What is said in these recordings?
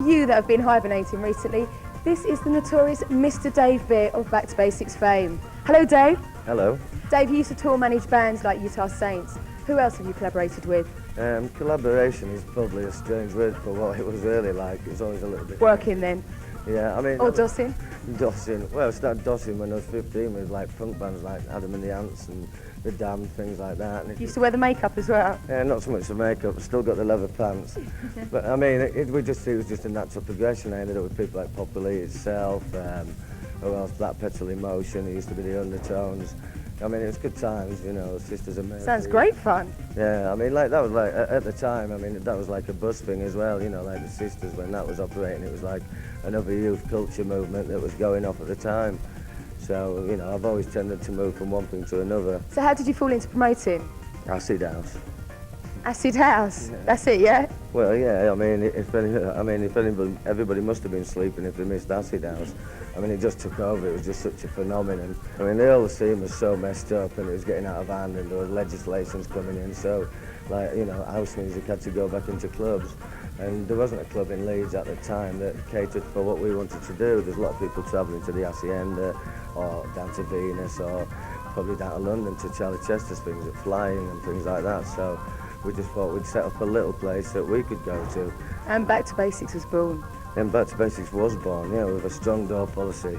you that have been hibernating recently, this is the notorious Mr. Dave Beer of Back to Basics fame. Hello, Dave. Hello. Dave, you used to tour manage bands like Utah Saints. Who else have you collaborated with? Collaboration is probably a strange word for what it was really like. It was always a little bit... Working then? Yeah, I mean... Or dossing? Dossing. Well, I started dossing when I was 15 with like punk bands like Adam and the Ants and The Damned, things like that. And you used to wear the makeup as well? Yeah, not so much the makeup, still got the leather pants. But I mean, it was just a natural progression. I ended up with people like Populi itself, who else, Black Petal Emotion, it used to be the Undertones. I mean, it was good times, you know, Sisters of Mercy. Sounds great fun. Yeah, I mean, like, that was like, at the time, I mean, that was like a buzz thing as well, you know, like the Sisters, when that was operating, it was like another youth culture movement that was going off at the time. So, you know, I've always tended to move from one thing to another. So how did you fall into promoting? Acid House. Acid House? Yeah. That's it, yeah? Well, yeah, I mean, if anybody, everybody must have been sleeping if they missed Acid House. I mean, it just took over, it was just such a phenomenon. I mean, the whole scene was so messed up and it was getting out of hand and there was legislations coming in, so, like, you know, house music had to go back into clubs. And there wasn't a club in Leeds at the time that catered for what we wanted to do. There's a lot of people travelling to the Hacienda or down to Venus or probably down to London to Charlie Chester's things at Flying and things like that. So we just thought we'd set up a little place that we could go to. And Back to Basics was born. And Back to Basics was born, yeah, with a strong door policy.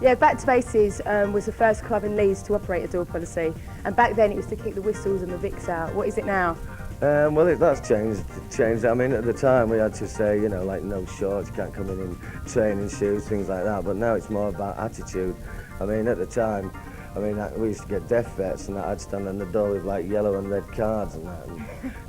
Yeah, Back to Basics was the first club in Leeds to operate a door policy. And back then it was to kick the whistles and the Vicks out. What is it now? Well, that's changed. I mean, at the time we had to say, you know, like no shorts, you can't come in training shoes, things like that. But now it's more about attitude. I mean, at the time, I mean, we used to get death vets and that. I'd stand on the door with like yellow and red cards and that, and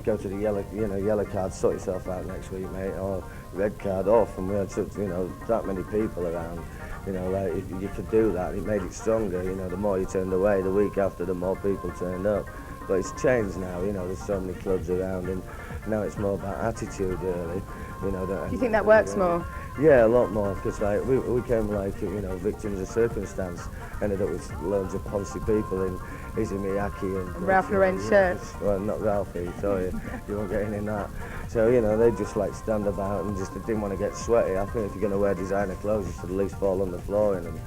go to the yellow card, sort yourself out next week, mate, or red card off. And we had such, you know, that many people around. You know, like if you could do that, it made it stronger. You know, the more you turned away, the week after, the more people turned up. But it's changed now, you know, there's so many clubs around and now it's more about attitude, really. You know, do you think that works more? Yeah, a lot more, because like, we came like, you know, victims of circumstance, ended up with loads of Ponzi people in Izzy Miyake and Ralph Lauren shirts. Well, not Ralphie, sorry, you won't get in that. So, you know, they just like stand about and just didn't want to get sweaty. I think if you're going to wear designer clothes, you should at least fall on the floor in them.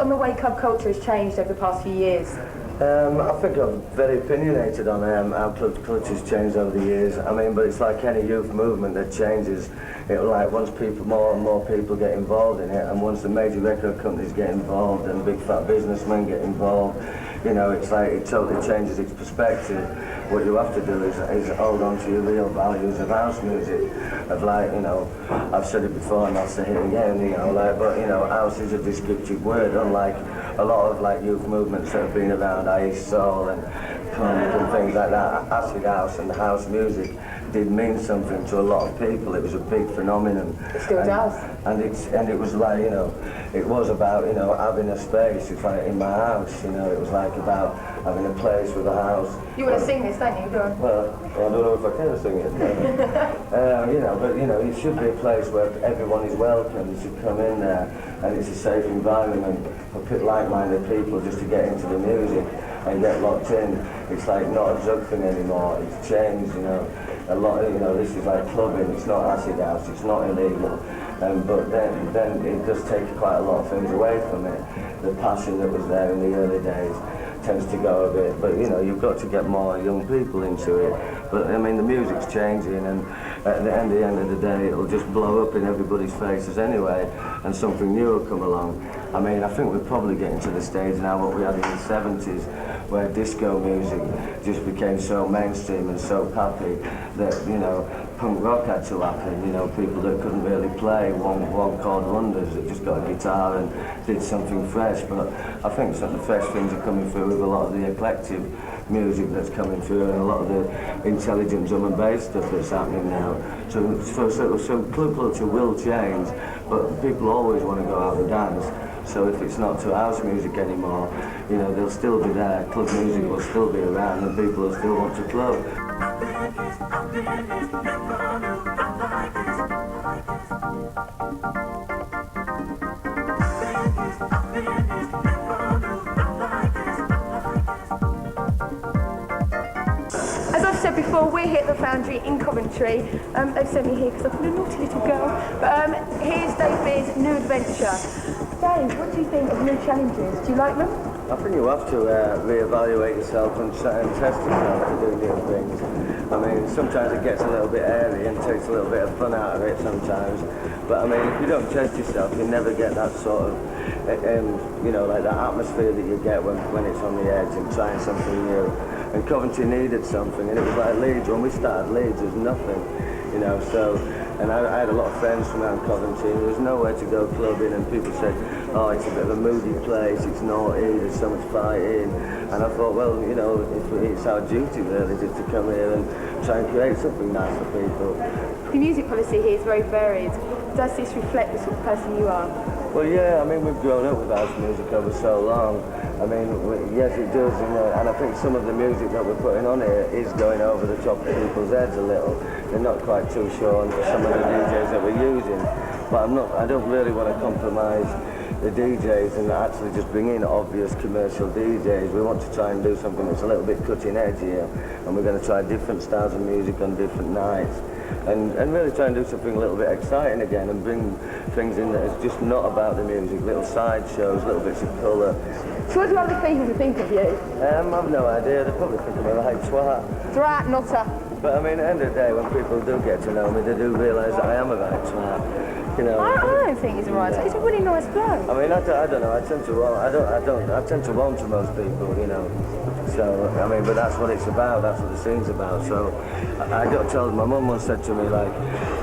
On the way club culture has changed over the past few years? I think I'm very opinionated on how club culture's changed over the years. I mean, but it's like any youth movement that changes. Like once more and more people get involved in it, and once the major record companies get involved and big fat businessmen get involved, you know, it's like it totally changes its perspective. What you have to do is hold on to your real values of house music, of like, you know, I've said it before and I'll say it again, you know, like, but you know, house is a descriptive word, unlike a lot of like youth movements that have been around, i.e. soul and punk and things like that. Acid house and house music did mean something to a lot of people. It was a big phenomenon. It still does. And it was like, you know, it was about, you know, having a space. It's like in my house, you know, it was like about having a place with a house. You want to sing this, don't you? Go on. Well, I don't know if I can sing it. You know, but you know, it should be a place where everyone is welcome. You should come in there, and it's a safe environment for like-minded people just to get into the music and get locked in. It's like not a drug thing anymore. It's changed, you know. A lot, you know, this is like clubbing. It's not acid house. It's not illegal. But then it does take quite a lot of things away from it. The passion that was there in the early days tends to go a bit, but you know, you've got to get more young people into it. But I mean, the music's changing, and at the end of the day, it'll just blow up in everybody's faces anyway, and something new will come along. I mean, I think we're probably getting to the stage now what we had in the 70s, where disco music just became so mainstream and so happy that, you know, punk rock had to happen. You know, people that couldn't really play one chord wonders that just got a guitar and did something fresh. But I think some of the fresh things are coming through with a lot of the eclectic music that's coming through and a lot of the intelligent drum and bass stuff that's happening now. So club culture will change, but people always want to go out and dance. So if it's not to house music anymore, you know, they'll still be there. Club music will still be around and people will still want to club. Well, we're here at the Foundry in Coventry. They've sent me here because I've been a naughty little girl. But here's Dave Beer's new adventure. Dave, what do you think of new challenges? Do you like them? I think you have to re-evaluate yourself and test yourself to do new things. I mean, sometimes it gets a little bit airy and takes a little bit of fun out of it sometimes. But I mean, if you don't test yourself, you never get that sort of, you know, like that atmosphere that you get when it's on the edge and trying something new. And Coventry needed something, and it was like Leeds. When we started Leeds, there was nothing, you know, so... And I had a lot of friends from out in Coventry, and there was nowhere to go clubbing, and people said, oh, it's a bit of a moody place, it's naughty, there's so much fighting. And I thought, well, you know, it's our duty really just to come here and try and create something nice for people. The music policy here is very varied. Does this reflect the sort of person you are? Well, yeah, I mean, we've grown up with house music over so long. I mean, yes, it does, you know, and I think some of the music that we're putting on here is going over the top of people's heads a little. They're not quite too sure on some of the DJs that we're using, but I don't really want to compromise the DJs and actually just bring in obvious commercial DJs. We want to try and do something that's a little bit cutting edge here, and we're going to try different styles of music on different nights. And really try and do something a little bit exciting again and bring things in that is just not about the music, little side shows, little bits of colour. So what do other people think of you? I've no idea, they probably think of me like twat. Twat, not a... But I mean, at the end of the day, when people do get to know me, they do realise that I am a right twat. You know, I don't think he's a right twat. He's a really nice bloke. I mean, I don't know, I tend to warm to most people, you know. So, I mean, but that's what it's about, that's what the scene's about. So, I got told, my mum once said to me, like,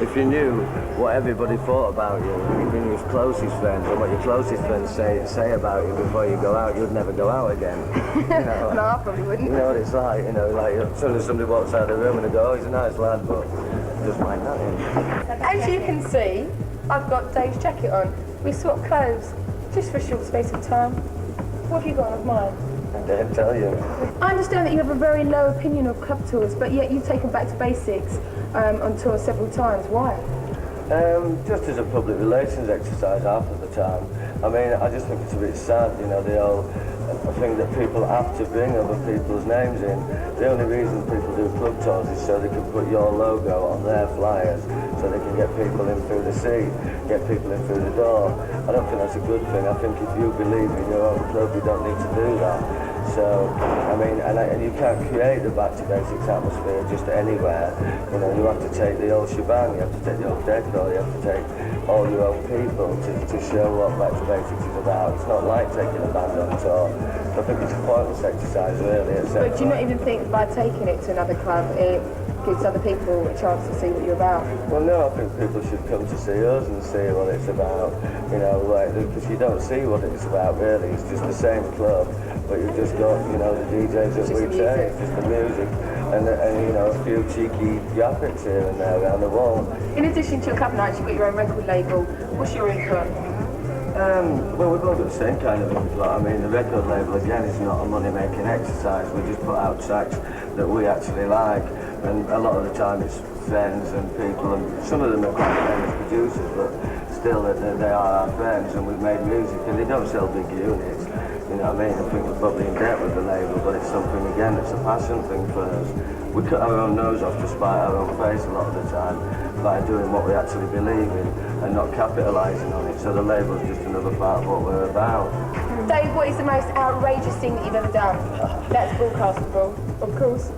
if you knew what everybody thought about you, even your closest friends, and what your closest friends say about you before you go out, you'd never go out again. You know? No, I probably wouldn't. You know what it's like, you know, like, as soon as somebody walks out of the room and they go, oh, he's a nice lad, but just mind that in. As you can see, I've got Dave's jacket on. We swap clothes, just for a short space of time. What have you got on of mine? I dare tell you. I understand that you have a very low opinion of club tours, but yet you've taken Back to Basics on tour several times. Why? Just as a public relations exercise half of the time. I mean, I just think it's a bit sad, you know, the old thing that people have to bring other people's names in. The only reason people do club tours is so they can put your logo on their flyers, so they can get people in through the seat, get people in through the door. I don't think that's a good thing. I think if you believe in your own club, you don't need to do that. So, I mean, and you can't create the Back to Basics atmosphere just anywhere. You know, you have to take the old shebang, you have to take the old decor, you have to take all your own people to show what Back to Basics is about. It's not like taking a band on tour. I think it's a pointless exercise, really. But do you not even think by taking it to another club, it gives other people a chance to see what you're about? Well, no, I think people should come to see us and see what it's about. You know, like, because you don't see what it's about, really. It's just the same club. But you've just got, you know, the DJs that we take, just the music, and you know, a few cheeky graphics here and there around the wall. In addition to a club nights, you've got your own record label. What's your input? Well, we've all got the same kind of input. I mean, the record label, again, is not a money-making exercise. We just put out tracks that we actually like, and a lot of the time it's friends and people, and some of them are quite famous producers, but still they are our friends, and we've made music, and they don't sell big units. You know what I mean? I think we're probably in debt with the label, but it's something, again, that's a passion thing for us. We cut our own nose off to spite our own face a lot of the time by doing what we actually believe in and not capitalising on it. So the label's just another part of what we're about. Dave, what is the most outrageous thing that you've ever done? That's broadcastable, of course.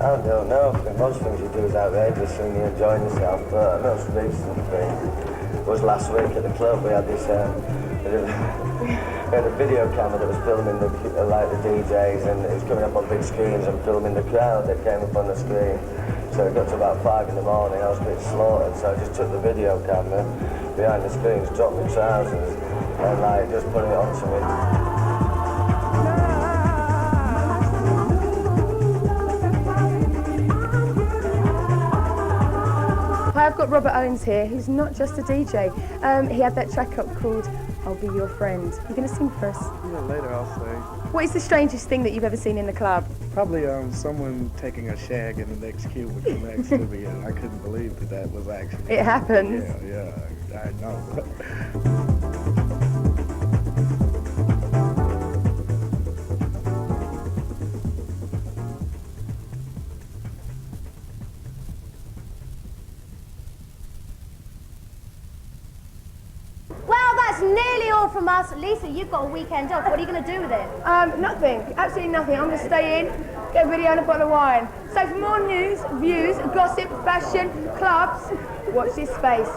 I don't know. I think most things you do is outrageous when you're enjoying yourself, but the most recent thing was last week at the club. We had this we had a video camera that was filming the DJs, and it was coming up on big screens and filming the crowd that came up on the screen. So it got to about 5 in the morning, I was a bit slaughtered, so I just took the video camera behind the screens, dropped my trousers, and just put it onto me. Hi, I've got Robert Owens here, who's not just a DJ. He had that track up called I'll Be Your Friend. You're going to sing for us? Yeah, later I'll say. What is the strangest thing that you've ever seen in the club? Probably someone taking a shag in the next queue with the next movie, and I couldn't believe that was actually... It happens. Yeah, I know. Plus, Lisa, you've got a weekend off. What are you going to do with it? Nothing. Absolutely nothing. I'm going to stay in, get a video and a bottle of wine. So for more news, views, gossip, fashion, clubs, watch this space.